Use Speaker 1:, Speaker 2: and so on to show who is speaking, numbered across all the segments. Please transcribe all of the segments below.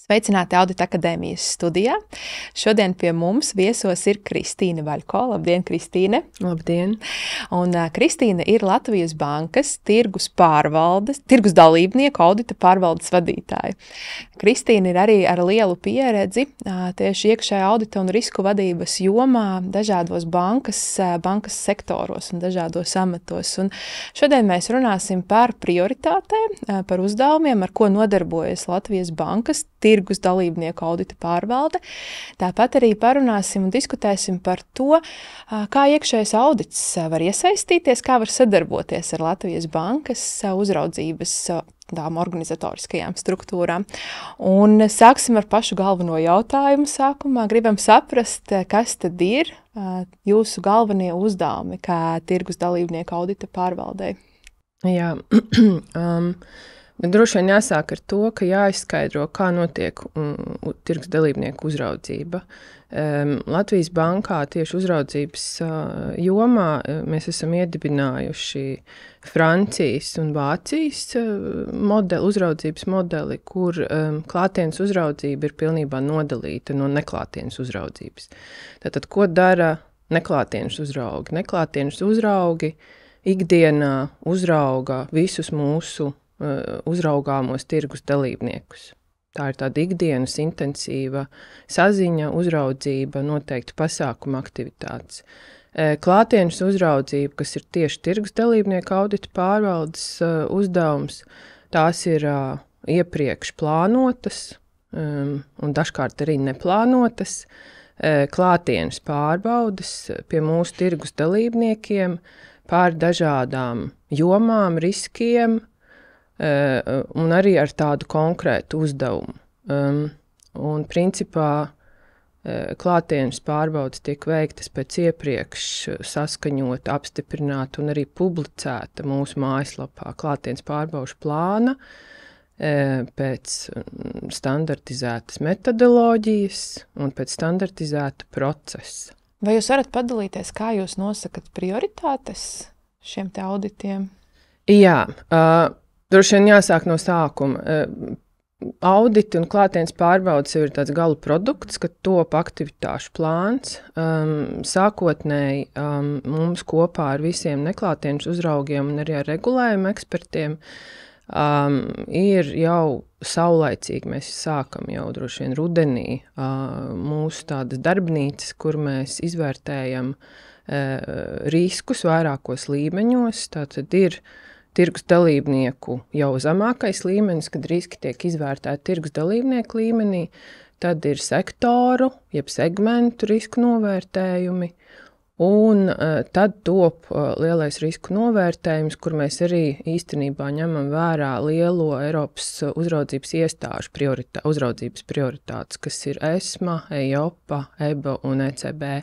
Speaker 1: Sveicināti Audita akadēmijas studijā. Šodien pie mums viesos ir Kristīne Vaļko. Labdien, Kristīne!
Speaker 2: Labdien!
Speaker 1: Un Kristīne ir Latvijas Bankas tirgus dalībnieku audita pārvaldes vadītāja. Kristīne ir arī ar lielu pieredzi tieši iekšējā audita un risku vadības jomā dažādos bankas sektoros un dažādos amatos. Un šodien mēs runāsim par prioritātēm, par uzdevumiem, ar ko nodarbojas Latvijas Bankas tirgus dalībnieku audita pārvalde. Tāpat arī parunāsim un diskutēsim par to, kā iekšējais audits var iesaistīties, kā var sadarboties ar Latvijas Bankas uzraudzības tām organizatoriskajām struktūrām. Un sāksim ar pašu galveno jautājumu sākumā. Gribam saprast, kas tad ir jūsu galvenie uzdevumi kā tirgus dalībnieku audita pārvaldei.
Speaker 2: Jā, droši vien jāsāk ar to, ka jāizskaidro, kā notiek tirgus dalībnieku uzraudzība. Latvijas bankā tieši uzraudzības jomā mēs esam iedibinājuši Francijas un Vācijas uzraudzības modeli, kur klātienes uzraudzība ir pilnībā nodalīta no neklātienes uzraudzības. Tātad, ko dara neklātienes uzraugi? Neklātienes uzraugi ikdienā uzrauga visus mūsu uzraugāmos tirgus dalībniekus. Tā ir tāda ikdienas intensīva saziņa, uzraudzība, noteikti pasākuma aktivitātes. Klātienes uzraudzība, kas ir tieši tirgus dalībnieku audita pārvaldes uzdevums, tās ir iepriekš plānotas un dažkārt arī neplānotas klātienes pārbaudes pie mūsu tirgus dalībniekiem pār dažādām jomām, riskiem, un arī ar tādu konkrētu uzdevumu. Un principā klātienes pārbaudes tiek veiktas pēc iepriekš saskaņota, apstiprināta un arī publicēta mūsu mājaslapā klātienes pārbaužu plāna pēc standartizētas metodoloģijas un pēc standartizēta procesa.
Speaker 1: Vai jūs varat padalīties, kā jūs nosakat prioritātes šiem te auditiem?
Speaker 2: Jā, droši vien jāsāk no sākuma. Auditi un klātienes pārbaudes jau ir tāds gala produkts, kad top aktivitāšu plāns. Sākotnēji mums kopā ar visiem neklātienes uzraugiem un arī ar regulējumu ekspertiem ir jau saulaicīgi, mēs sākam jau droši vien rudenī mūsu tādas darbnīcas, kur mēs izvērtējam riskus vairākos līmeņos. Tātad ir tirgus dalībnieku jau zemākais līmenis, kad riski tiek izvērtēti tirgus dalībnieku līmenī, tad ir sektoru, jeb segmentu risku novērtējumi, un tad top lielais risku novērtējums, kur mēs arī īstenībā ņemam vērā lielo Eiropas uzraudzības iestāžu uzraudzības prioritātes, kas ir ESMA, EIOPA, EBA un ECB.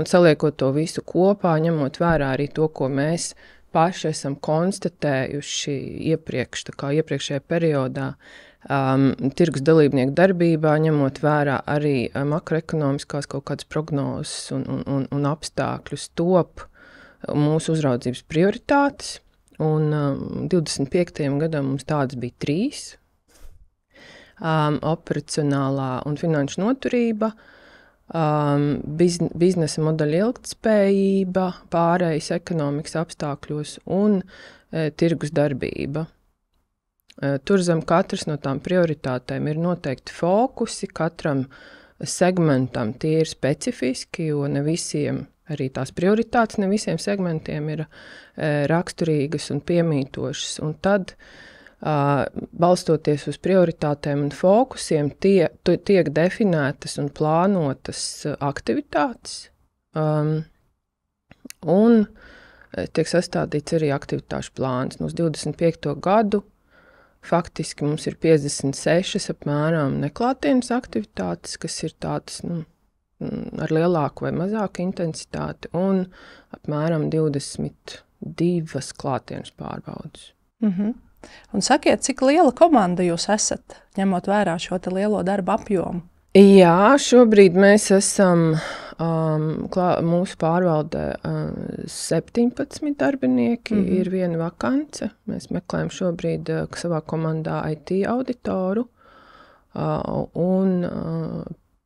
Speaker 2: Un saliekot to visu kopā, ņemot vērā arī to, ko mēs paši esam konstatējuši iepriekšējā periodā tirgus dalībnieku darbībā, ņemot vērā arī makroekonomiskās kaut kādas prognozes un apstākļus, top mūsu uzraudzības prioritātes. Un 25. gadam mums tādas bija 3. Operacionālā un finanšu noturība, biznesa modeļa ilgtspējība, pārējas ekonomikas apstākļos un tirgus darbība. Tur zem katras no tām prioritātēm ir noteikti fokusi, katram segmentam tie ir specifiski, jo ne visiem, arī tās prioritātes ne visiem segmentiem ir raksturīgas un piemītošas. Un tad, balstoties uz prioritātēm un fokusiem, tiek definētas un plānotas aktivitātes, un tiek sastādīts arī aktivitāšu plāns. Uz 25. gadu faktiski mums ir 56 apmēram neklātienes aktivitātes, kas ir tādas ar lielāku vai mazāku intensitāti, un apmēram 22 klātienes pārbaudes.
Speaker 1: Un sakiet, cik liela komanda jūs esat, ņemot vērā šo te lielo darba apjomu?
Speaker 2: Jā, šobrīd mēs esam mūsu pārvaldē 17 darbinieki, ir viena vakance. Mēs meklējam šobrīd savā komandā IT auditoru.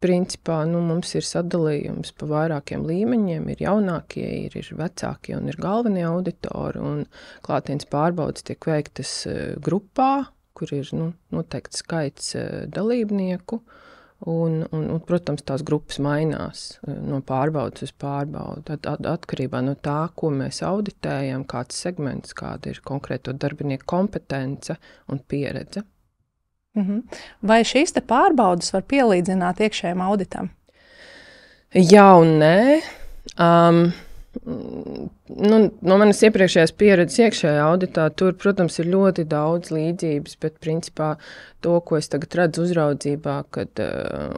Speaker 2: Principā mums ir sadalījums pa vairākiem līmeņiem. Ir jaunākie, ir vecākie un ir galvenie auditori. Un klātienes pārbaudes tiek veiktas grupā, kur ir noteikts skaits dalībnieku. Un, protams, tās grupas mainās no pārbaudes uz pārbaudi. Atkarībā no tā, ko mēs auditējam, kāds segments, kāda ir konkrēto darbinieku kompetence un pieredze.
Speaker 1: Vai šīs te pārbaudes var pielīdzināt iekšējam auditam?
Speaker 2: Jā un nē. No manas iepriekšējās pieredzes iekšējā auditā, tur, protams, ir ļoti daudz līdzības, bet principā to, ko es tagad redzu uzraudzībā, kad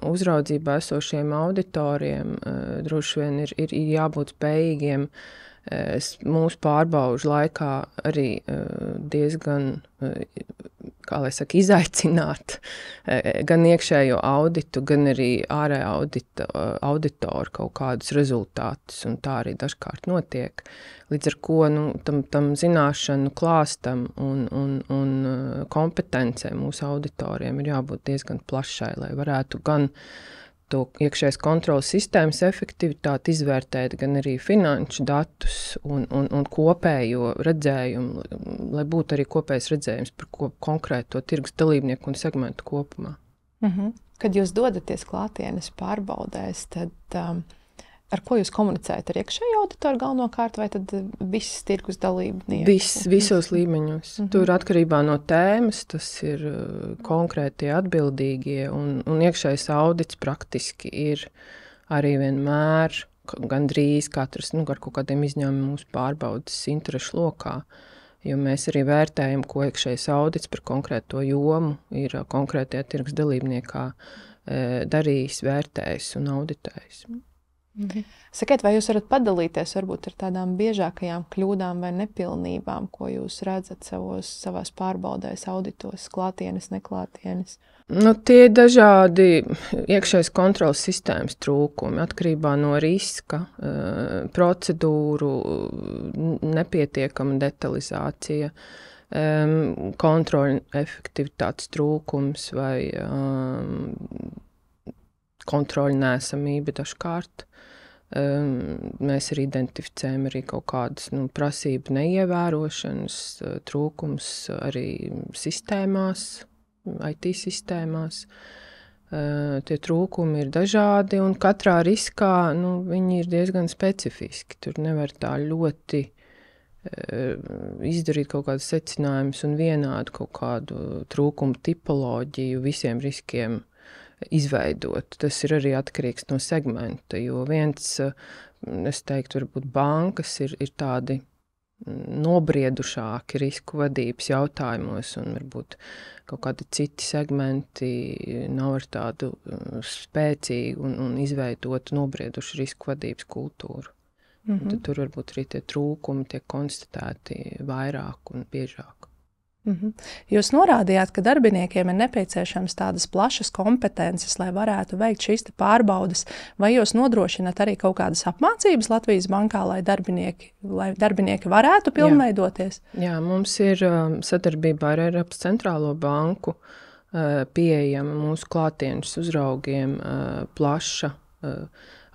Speaker 2: uzraudzībā esošiem auditoriem droši vien ir jābūt spējīgiem mūsu pārbaužu laikā arī diezgan, kā lai saka, izaicināt gan iekšējo auditu, gan arī ārējo auditoru kaut kādus rezultātus, un tā arī dažkārt notiek. Līdz ar ko tam zināšanu klāstam un kompetencēm mūsu auditoriem ir jābūt diezgan plašai, lai varētu gan to iekšējās kontrolas sistēmas efektivitāti izvērtēt, gan arī finanšu datus un kopējo redzējumu, lai būtu arī kopējs redzējums par konkrēto tirgus dalībnieku un segmentu kopumā.
Speaker 1: Kad jūs dodaties klātienes pārbaudēs, tad ar ko jūs komunicējat? Ar iekšējo auditoru galvenokārt vai tad viss tirgus dalībnieki?
Speaker 2: Visos līmeņos. Tur atkarībā no tēmas, tas ir konkrētie atbildīgie, un iekšējais audits praktiski ir arī vienmēr, gandrīz katrs, ar kaut kādiem izņēmumiem mūsu pārbaudas interešu lokā, jo mēs arī vērtējam, ko iekšējais audits par konkrēto jomu ir konkrētajā tirgus dalībniekā darījis, vērtējis un auditējis.
Speaker 1: Sakiet, vai jūs varat padalīties varbūt ar tādām biežākajām kļūdām vai nepilnībām, ko jūs redzat savās pārbaudēs, auditos, klātienes, neklātienes?
Speaker 2: Tie ir dažādi iekšējas kontrolas sistēmas trūkumi, atkarībā no riska, procedūru, nepietiekama detalizācija, kontroļu efektivitātes trūkums vai kontroļu neesamība dažkārt. Mēs arī identificējam arī kaut kādas prasību neievērošanas, trūkums arī sistēmās, IT sistēmās. Tie trūkumi ir dažādi un katrā riskā viņi ir diezgan specifiski. Tur nevar tā ļoti izdarīt kaut kādus secinājumus un vienādu kaut kādu trūkumu tipoloģiju visiem riskiem izveidot. Tas ir arī atkarīgs no segmenta, jo viens, es teiktu, varbūt bankas ir tādi nobriedušāki risku vadības jautājumos, un varbūt kaut kādi citi segmenti nav ar tādu spēcīgu un izveidotu nobriedušu risku vadības kultūru. Tad tur varbūt arī tie trūkumi tiek konstatēti vairāk un biežāk.
Speaker 1: Jūs norādījāt, ka darbiniekiem ir nepieciešams tādas plašas kompetences, lai varētu veikt šīs pārbaudes. Vai jūs nodrošināt arī kaut kādas apmācības Latvijas bankā, lai darbinieki varētu pilnveidoties?
Speaker 2: Jā, mums ir sadarbībā ar Eiropas centrālo banku pieejama mūsu klātienes uzraugiem plaša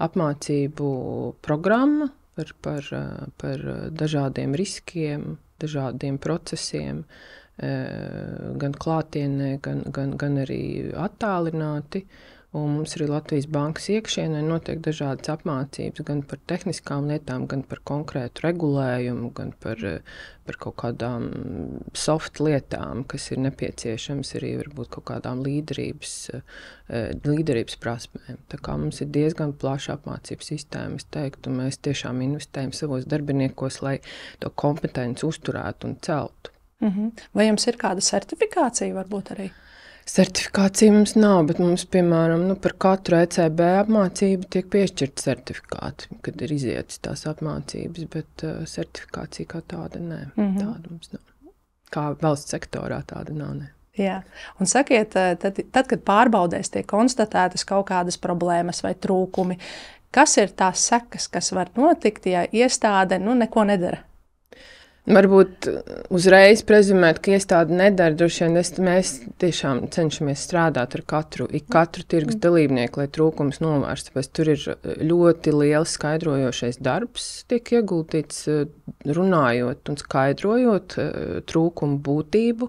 Speaker 2: apmācību programma par dažādiem riskiem, dažādiem procesiem, gan klātienē, gan arī attālināti. Un mums arī Latvijas bankas iekšienē notiek dažādas apmācības gan par tehniskām lietām, gan par konkrētu regulējumu, gan par kaut kādām soft lietām, kas ir nepieciešams arī varbūt kaut kādām līderības prasmēm. Tā kā mums ir diezgan plaša apmācības sistēma, es teiktu, un mēs tiešām investējam savos darbiniekos, lai to kompetenci uzturētu un celtu.
Speaker 1: Vai jums ir kāda certifikācija varbūt arī?
Speaker 2: Certifikācija mums nav, bet mums, piemēram, par katru ECB apmācību tiek piešķirta certifikāti, kad ir izietas tās apmācības, bet certifikācija kā tāda nē, tāda mums nav. Kā valsts sektorā tāda nav, nē.
Speaker 1: Jā, un sakiet, tad, kad pārbaudēs tiek konstatētas kaut kādas problēmas vai trūkumi, kas ir tās sekas, kas var notikt, ja iestāde neko nedara?
Speaker 2: Varbūt uzreiz prezumēt, ka iestāde nedara, droši vien mēs tiešām cenšamies strādāt ar katru tirgus dalībnieku, lai trūkums novērstu. Tāpēc tur ir ļoti liels skaidrojošais darbs, tiek ieguldīts runājot un skaidrojot trūkumu būtību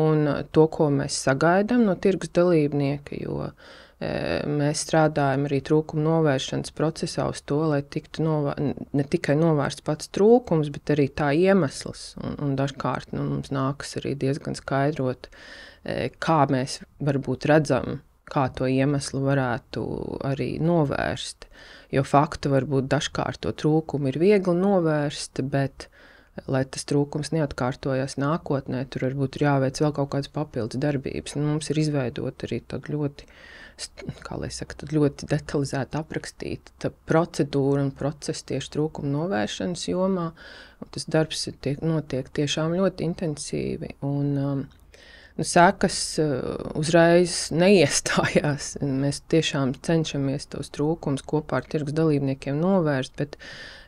Speaker 2: un to, ko mēs sagaidām no tirgus dalībnieka, jo mēs strādājam arī trūkumu novēršanas procesā uz to, lai tiktu ne tikai novērsts pats trūkums, bet arī tā iemesls. Un dažkārt mums nākas arī diezgan skaidrot, kā mēs varbūt redzam, kā to iemeslu varētu arī novērst. Jo faktu varbūt dažkārt to trūkumu ir viegli novērst, bet lai tas trūkums neatkārtojas nākotnē, tur varbūt ir jāveic vēl kaut kādas papildus darbības. Un mums ir izveidot arī tādu ļoti ļoti detalizēti aprakstīta procedūra un process tieši trūkuma novēršanas jomā. Un tas darbs notiek tiešām ļoti intensīvi. Un sekas uzreiz neiestājās. Mēs tiešām cenšamies tos trūkumus kopā ar tirgus dalībniekiem novērst, bet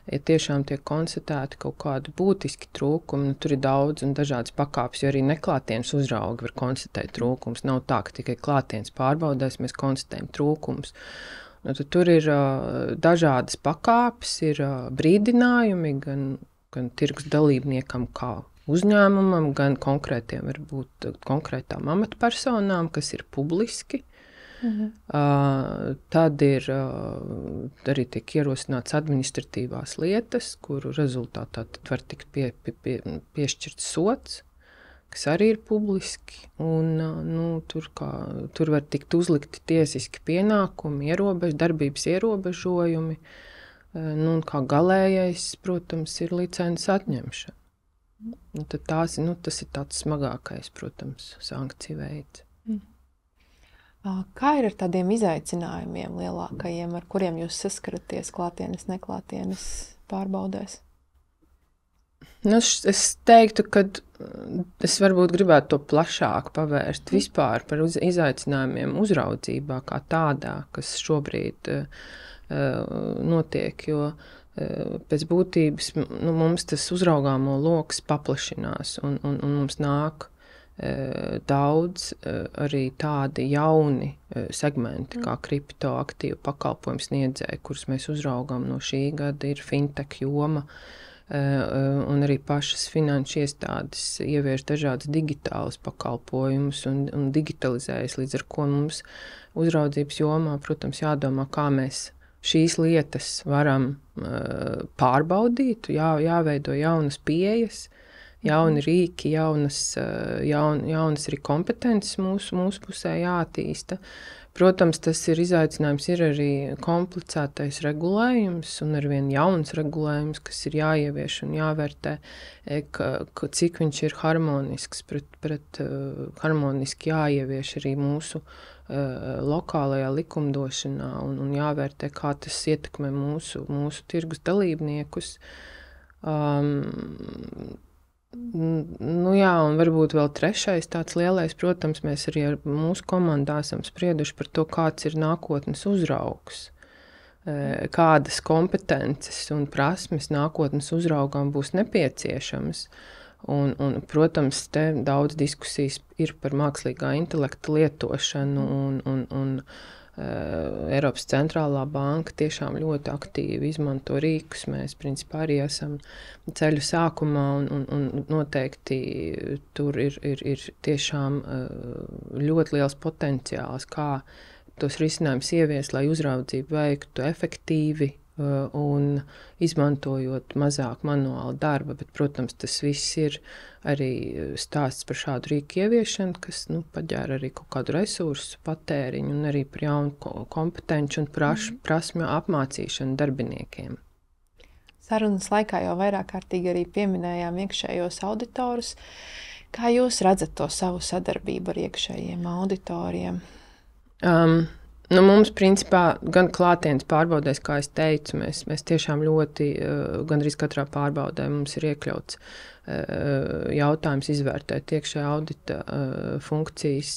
Speaker 2: ja tiešām tiek konstatēti kaut kādi būtiski trūkumi, tur ir daudz un dažādas pakāpes, jo arī neklātienes uzraugi var konstatēt trūkumus. Nav tā, ka tikai klātienes pārbaudēs mēs konstatējam trūkumus. Tur ir dažādas pakāpes, ir brīdinājumi gan tirgus dalībniekam kā uzņēmumam, gan konkrētām amatpersonām, kas ir publiski. Tad ir arī tiek ierosināts administratīvās lietas, kuru rezultātā var tikt piešķirts sods, kas arī ir publiski. Un, tur var tikt uzlikti tiesiski pienākumi, darbības ierobežojumi. Kā galējais, protams, ir licences atņemšana. Tas ir tāds smagākais, protams, sankciju veids.
Speaker 1: Kā ir ar tādiem izaicinājumiem lielākajiem, ar kuriem jūs saskaraties klātienes, neklātienes pārbaudēs?
Speaker 2: Es teiktu, ka es varbūt gribētu to plašāk pavērst vispār par izaicinājumiem uzraudzībā kā tādā, kas šobrīd notiek, jo pēc būtības mums tas uzraugāmo loks paplašinās un mums nāk daudz arī tādi jauni segmenti, kā kriptoaktīvu pakalpojumu sniedzēji, kurus mēs uzraugām no šī gada, ir fintech joma, un arī pašas finanšu iestādes ievieš dažādas digitālas pakalpojumus un digitalizējas, līdz ar ko mums uzraudzības jomā, protams, jādomā, kā mēs šīs lietas varam pārbaudīt, jāveido jaunas pieejas, jauni rīki, jaunas arī kompetences mūsu pusē jāattīsta. Protams, tas ir izaicinājums, ir arī komplicētais regulējums un arvien jauns regulējums, kas ir jāievieš un jāvērtē, cik viņš ir harmonisks, harmoniski jāievieš arī mūsu lokālajā likumdošanā un jāvērtē, kā tas ietekmē mūsu tirgus dalībniekus. Un varbūt vēl trešais tāds lielais, protams, mēs arī ar mūsu komandā esam sprieduši par to, kāds ir nākotnes uzraugs, kādas kompetences un prasmes nākotnes uzraugām būs nepieciešamas. Un, protams, te daudz diskusijas ir par mākslīgā intelekta lietošanu un Eiropas centrālā banka tiešām ļoti aktīvi izmanto rīkus. Mēs, principā, arī esam ceļu sākumā un noteikti tur ir tiešām ļoti liels potenciāls, kā tos risinājumus ieviest, lai uzraudzību veiktu efektīvi un izmantojot mazāk manuāla darba, bet, protams, tas viss ir arī stāsts par šādu rīku ieviešanu, kas paģēra arī kaut kādu resursu patēriņu un arī par jaunu kompetenci un prasmju apmācīšanu darbiniekiem.
Speaker 1: Sarunas laikā jau vairāk kārtīgi arī pieminējām iekšējos auditorus. Kā jūs redzat to savu sadarbību ar iekšējiem auditoriem?
Speaker 2: Mums, principā, gan klātienes pārbaudēs, kā es teicu, mēs tiešām ļoti, gandrīz katrā pārbaudē mums ir iekļauts jautājums izvērtēt iekšējā audita funkcijas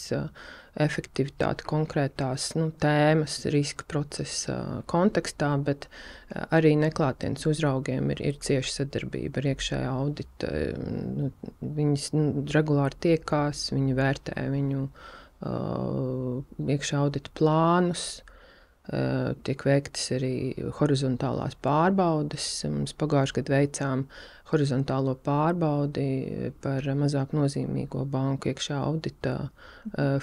Speaker 2: efektivitāti konkrētās tēmas, riska procesa kontekstā, bet arī neklātienes uzraugiem ir cieša sadarbība ar iekšējā audita. Viņas regulāri tiekās, viņi vērtē viņu iekšējā audita plānus, tiek veiktas arī horizontālās pārbaudes. Mēs pagājušajā gadā veicām horizontālo pārbaudi par mazāk nozīmīgo banku iekšā audita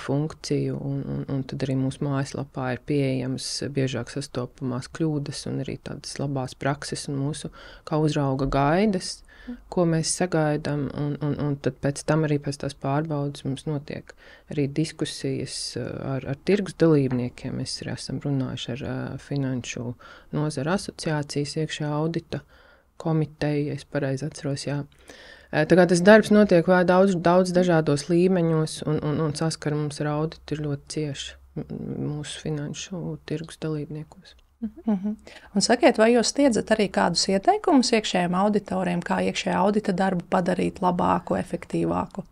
Speaker 2: funkciju, un tad arī mūsu mājaslapā ir pieejamas biežāk sastopamās kļūdas un arī tādas labās prakses un mūsu kā uzrauga gaidas, ko mēs sagaidām, un tad pēc tam arī pēc tās pārbaudas mums notiek arī diskusijas ar tirgus dalībniekiem. Mēs arī esam runājuši ar Finanšu nozara asociācijas iekšējā audita komiteju, ja es pareizi atceros, jā. Tā kā tas darbs notiek vēl daudz dažādos līmeņos, un saskara mums ar auditu ir ļoti cieši mūsu finanšu tirgus dalībniekos.
Speaker 3: Un sakiet, vai jūs sniedzat arī kādus ieteikumus iekšējiem auditoriem, kā iekšējā audita darbu padarīt labāku, efektīvāku?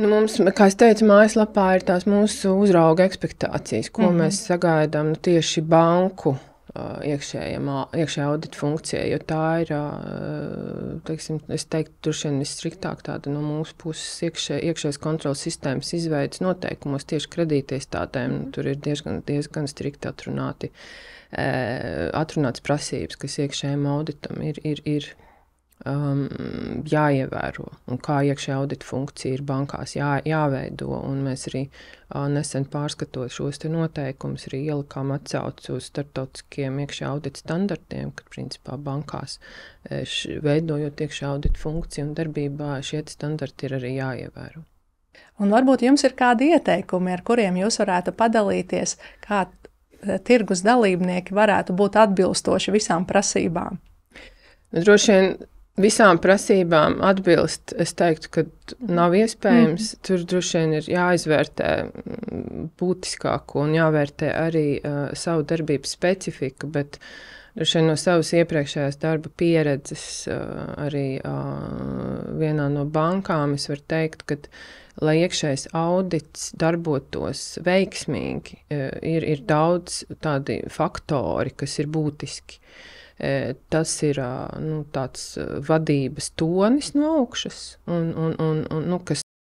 Speaker 2: Mums, kā es teicu, mājaslapā ir tās mūsu uzrauga ekspektācijas, ko mēs sagaidām tieši banku iekšējā audita funkcijai, jo tā ir, teiksim, es teiktu, turšien visstriktāk tāda no mūsu puses iekšējas kontrolas sistēmas izveidas noteikumos tieši kredītiestādēm. Tur ir diezgan strikti atrunāts prasības, kas iekšējiem auditam ir jāievēro, un kā iekšējā audita funkcija ir bankās jāveido, un mēs arī nesen pārskatot šos te noteikumus, arī ielikām atsauci uz starptautiskiem iekšējā audita standartiem, kad principā bankās veidojot iekšējā audita funkciju un darbībā šie standarti ir arī jāievēro.
Speaker 3: Un varbūt jums ir kādi ieteikumi, ar kuriem jūs varētu padalīties, kā tirgus dalībnieki varētu būt atbilstoši visām prasībām?
Speaker 2: Droši vien visām prasībām atbilst, es teiktu, ka nav iespējams. Tur droši vien ir jāizvērtē būtiskāko un jāvērtē arī savu darbības specifika, bet droši vien no savas iepriekšējās darba pieredzes arī vienā no bankām es varu teikt, ka lai iekšējais audits darbotos veiksmīgi, ir daudz tādi faktori, kas ir būtiski. Tas ir tāds vadības tonis no augšas, un kas